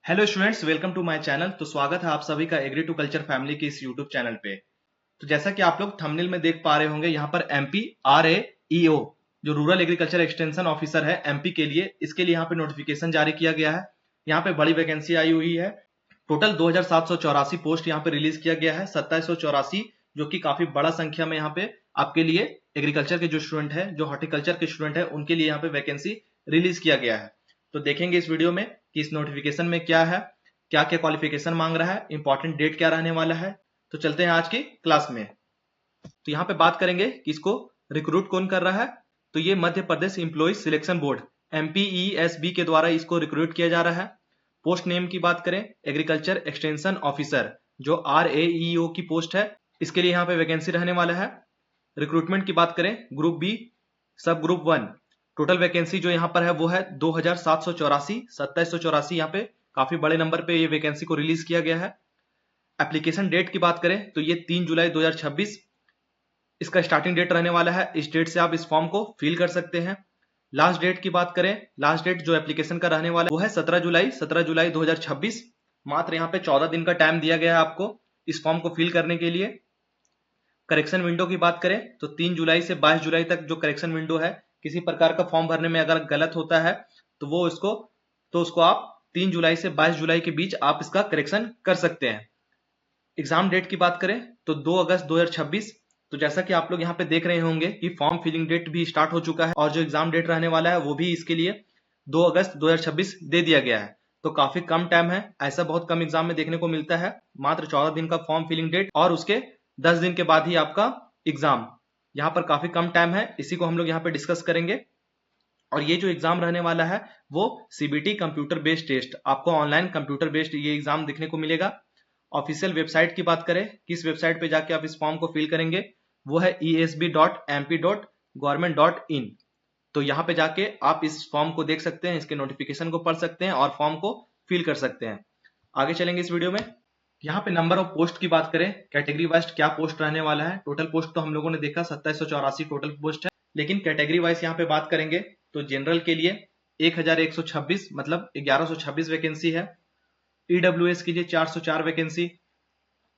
Hello students, welcome to my channel. तो स्वागत है आप सभी का एग्री टू कल्चर फैमिली के इस यूट्यूब चैनल पे। तो जैसा कि आप लोग थंबनेल में देख पा रहे होंगे, यहाँ पर एमपी RAEO जो रूरल एग्रीकल्चर एक्सटेंशन ऑफिसर है एमपी के लिए, इसके लिए यहाँ पे नोटिफिकेशन जारी किया गया है। यहाँ पे बड़ी वैकेंसी आई हुई है। टोटल 2784 पोस्ट यहाँ पे रिलीज किया गया है। 2784 जो कि काफी बड़ा संख्या में यहाँ पे आपके लिए एग्रीकल्चर के जो स्टूडेंट है, जो हॉर्टिकल्चर के स्टूडेंट है, उनके लिए यहाँ पे वैकेंसी रिलीज किया गया है। तो देखेंगे इस वीडियो में कि इस नोटिफिकेशन में क्या है, क्या क्या क्वालिफिकेशन मांग रहा है, इंपॉर्टेंट डेट क्या रहने वाला है। तो चलते हैं आज की क्लास में। तो यहाँ पे बात करेंगे कि इसको रिक्रूट कौन कर रहा है। तो ये Madhya Pradesh employ selection board MPESB के द्वारा इसको रिक्रूट किया जा रहा है। पोस्ट नेम की बात करें, एग्रीकल्चर एक्सटेंशन ऑफिसर जो RAEO की पोस्ट है, इसके लिए यहाँ पे वैकेंसी रहने वाला है। रिक्रूटमेंट की बात करें, ग्रुप बी सब ग्रुप 1, टोटल वैकेंसी जो यहाँ पर है वो है 2784। 2784 यहाँ पे काफी बड़े नंबर पे ये वैकेंसी को रिलीज किया गया है। एप्लीकेशन डेट की बात करें तो ये 3 जुलाई 2026 इसका स्टार्टिंग डेट रहने वाला है। इस डेट से आप इस फॉर्म को फिल कर सकते हैं। लास्ट डेट की बात करें, लास्ट डेट जो एप्लीकेशन का रहने वाला है वो है 17 जुलाई 2026। मात्र यहाँ पे 14 दिन का टाइम दिया गया है आपको इस फॉर्म को फिल करने के लिए। करेक्शन विंडो की बात करें तो 3 जुलाई से 22 जुलाई तक जो करेक्शन विंडो है, किसी प्रकार का फॉर्म भरने में अगर गलत होता है तो उसको आप 3 जुलाई से 22 जुलाई के बीच आप इसका करेक्शन कर सकते हैं। एग्जाम डेट की बात करें तो 2 अगस्त 2026। तो जैसा कि आप लोग यहाँ पे देख रहे होंगे कि फॉर्म फिलिंग डेट भी स्टार्ट हो चुका है और जो एग्जाम डेट रहने वाला है वो भी इसके लिए 2 अगस्त 2026 दे दिया गया है। तो काफी कम टाइम है, ऐसा बहुत कम एग्जाम में देखने को मिलता है। मात्र 14 दिन का फॉर्म फिलिंग डेट और उसके 10 दिन के बाद ही आपका एग्जाम। यहाँ पर काफी कम टाइम है, इसी को हम लोग यहाँ पे डिस्कस करेंगे। और ये जो एग्जाम रहने वाला है वो CBT कंप्यूटर बेस्ड टेस्ट, आपको ऑनलाइन कंप्यूटर बेस्ड ये एग्जाम देखने को मिलेगा। ऑफिशियल वेबसाइट की बात करें, किस वेबसाइट पे जाके आप इस फॉर्म को फिल करेंगे, वो है esb.mp.government.in। तो यहाँ पे जाके आप इस फॉर्म को देख सकते हैं, इसके नोटिफिकेशन को पढ़ सकते हैं और फॉर्म को फिल कर सकते हैं। आगे चलेंगे इस वीडियो में। यहाँ पे नंबर ऑफ पोस्ट की बात करें, कैटेगरी वाइज क्या पोस्ट रहने वाला है। टोटल पोस्ट तो हम लोगों ने देखा 2784 टोटल पोस्ट है, लेकिन कैटेगरी वाइज यहाँ पे बात करेंगे तो जनरल के लिए 1126 मतलब 1126 वैकेंसी है। EWS के लिए 404 वैकेंसी,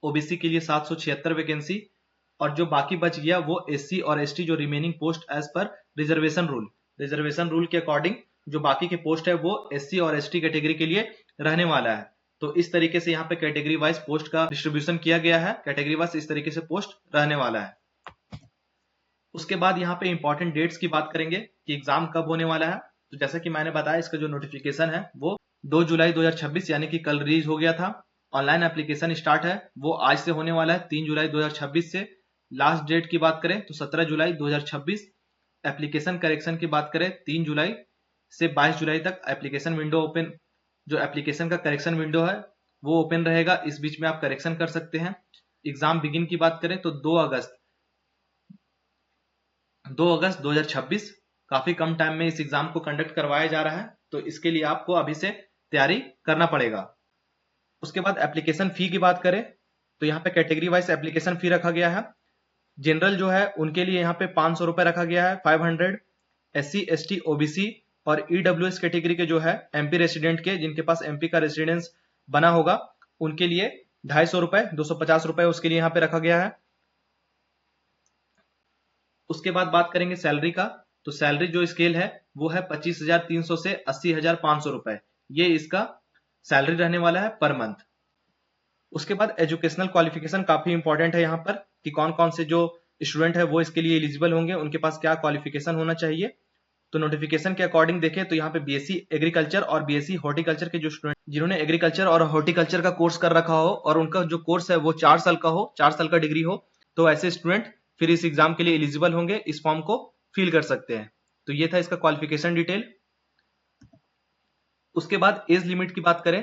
OBC के लिए 776 वैकेंसी, और जो बाकी बच गया वो SC और ST जो रिमेनिंग पोस्ट एज पर रिजर्वेशन रूल के अकॉर्डिंग जो बाकी के पोस्ट है वो SC और ST कैटेगरी के लिए रहने वाला है। तो इस तरीके से यहाँ पे कैटेगरी वाइज पोस्ट का डिस्ट्रीब्यूशन किया गया है। कैटेगरी वाइज इस तरीके से पोस्ट रहने वाला है। उसके बाद यहाँ पे इंपॉर्टेंट डेट्स की बात करेंगे कि एग्जाम कब होने वाला है। तो जैसा कि मैंने बताया, इसका जो नोटिफिकेशन है वो 2 जुलाई 2026 यानी कि कल रिलीज हो गया था। ऑनलाइन एप्लीकेशन स्टार्ट है वो आज से होने वाला है 3 जुलाई 2026 से। लास्ट डेट की बात करें तो 17 जुलाई 2026। एप्लीकेशन करेक्शन की बात करें 3 जुलाई से 22 जुलाई तक एप्लीकेशन विंडो ओपन, जो एप्लीकेशन का करेक्शन विंडो है वो ओपन रहेगा। इस बीच में आप करेक्शन कर सकते हैं। एग्जाम बिगिन की बात करें तो 2 अगस्त 2026। काफी कम टाइम में इस एग्जाम को कंडक्ट करवाया जा रहा है, तो इसके लिए आपको अभी से तैयारी करना पड़ेगा। उसके बाद एप्लीकेशन फी की बात करें तो यहाँ पे कैटेगरी वाइज एप्लीकेशन फी रखा गया है। जनरल जो है उनके लिए यहाँ पे 500 रुपए रखा गया है, 500। SC ST OBC और EWS कैटेगरी के जो है MP रेसिडेंट के, जिनके पास MP का रेसिडेंस बना होगा, उनके लिए 250 रुपए, 250 रुपए उसके लिए यहाँ पे रखा गया है। उसके बाद बात करेंगे सैलरी का। तो सैलरी जो स्केल है वो है 25,300 से 80,500 रुपए, ये इसका सैलरी रहने वाला है पर मंथ। उसके बाद एजुकेशनल क्वालिफिकेशन काफी इंपॉर्टेंट है यहाँ पर कि कौन कौन से जो स्टूडेंट है वो इसके लिए एलिजिबल होंगे, उनके पास क्या क्वालिफिकेशन होना चाहिए। तो नोटिफिकेशन के अकॉर्डिंग देखें तो यहाँ पे BSc एग्रीकल्चर और BSc हॉर्टिकल्चर के जो स्टूडेंट जिन्होंने एग्रीकल्चर और हॉर्टिकल्चर का कोर्स कर रखा हो और उनका जो कोर्स है वो 4 साल का हो, 4 साल का डिग्री हो, तो ऐसे स्टूडेंट फिर इस एग्जाम के लिए एलिजिबल होंगे, इस फॉर्म को फिल कर सकते हैं। तो ये था इसका क्वालिफिकेशन डिटेल। उसके बाद एज लिमिट की बात करें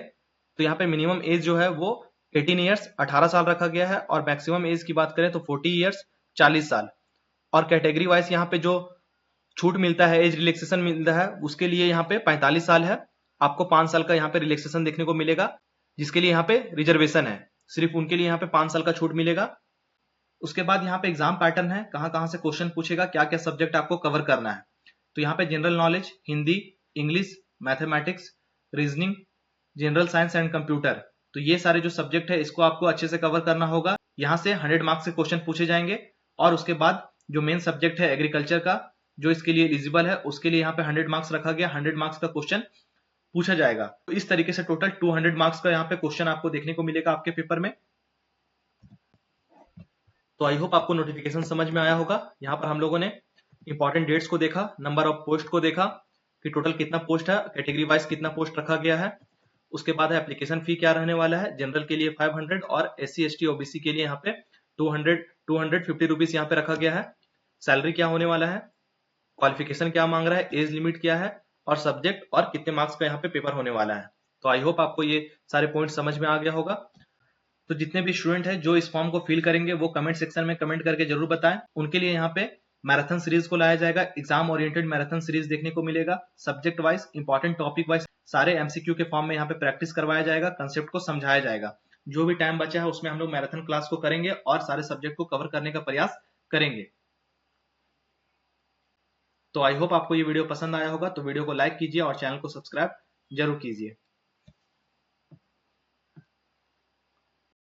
तो यहाँ पे मिनिमम एज जो है वो 18 ईयर्स 18 साल रखा गया है, और मैक्सिमम एज की बात करें तो 40 ईयर्स 40 साल। और कैटेगरी वाइज यहाँ पे जो छूट मिलता है, एज रिलैक्सेशन मिलता है, उसके लिए यहाँ पे 45 साल है। आपको 5 साल का यहाँ पे रिलैक्सेशन देखने को मिलेगा, जिसके लिए यहाँ पे रिजर्वेशन है, सिर्फ उनके लिए यहाँ पे 5 साल का छूट मिलेगा। उसके बाद यहाँ पे एग्जाम पैटर्न है, कहाँ कहाँ से क्वेश्चन पूछेगा, क्या क्या सब्जेक्ट आपको कवर करना है। तो यहाँ पे general knowledge, Hindi, English, mathematics, reasoning, general science and computer. तो ये सारे जो सब्जेक्ट है इसको आपको अच्छे से कवर करना होगा। यहाँ से 100 मार्क्स के क्वेश्चन पूछे जाएंगे और उसके बाद जो मेन सब्जेक्ट है एग्रीकल्चर का, जो इसके लिए एलिजिबल है, उसके लिए यहाँ पे 100 मार्क्स रखा गया। 100 मार्क्स का क्वेश्चन पूछा जाएगा। तो इस तरीके से टोटल 200 मार्क्स का यहाँ पे क्वेश्चन आपको देखने को मिलेगा आपके पेपर में। तो आई होप आपको नोटिफिकेशन समझ में आया होगा। यहाँ पर हम लोगों ने इंपॉर्टेंट डेट्स को देखा, नंबर ऑफ पोस्ट को देखा कि टोटल कितना पोस्ट है, कैटेगरी वाइज कितना पोस्ट रखा गया है। उसके बाद है एप्लीकेशन फी क्या रहने वाला है, जनरल के लिए 500 और SC ST OBC के लिए यहाँ पे 250 रुपीज यहाँ पे रखा गया है। सैलरी क्या होने वाला है, क्वालिफिकेशन क्या मांग रहा है, एज लिमिट क्या है और सब्जेक्ट और कितने मार्क्स का यहाँ पे पेपर होने वाला है। तो आई होप आपको ये सारे पॉइंट समझ में आ गया होगा। तो जितने भी स्टूडेंट हैं जो इस फॉर्म को फिल करेंगे वो कमेंट सेक्शन में कमेंट करके जरूर बताएं। उनके लिए यहाँ पे मैराथन सीरीज को लाया जाएगा, एग्जाम ओरिएंटेड मैराथन सीरीज देखने को मिलेगा। Subject wise, important topic wise सारे MCQ के फॉर्म में यहाँ पे प्रैक्टिस करवाया जाएगा, कंसेप्ट को समझाया जाएगा। जो भी टाइम बचा है उसमें हम लोग मैराथन क्लास को करेंगे और सारे सब्जेक्ट को कवर करने का प्रयास करेंगे। तो आई होप आपको ये वीडियो पसंद आया होगा। तो वीडियो को लाइक कीजिए और चैनल को सब्सक्राइब जरूर कीजिए।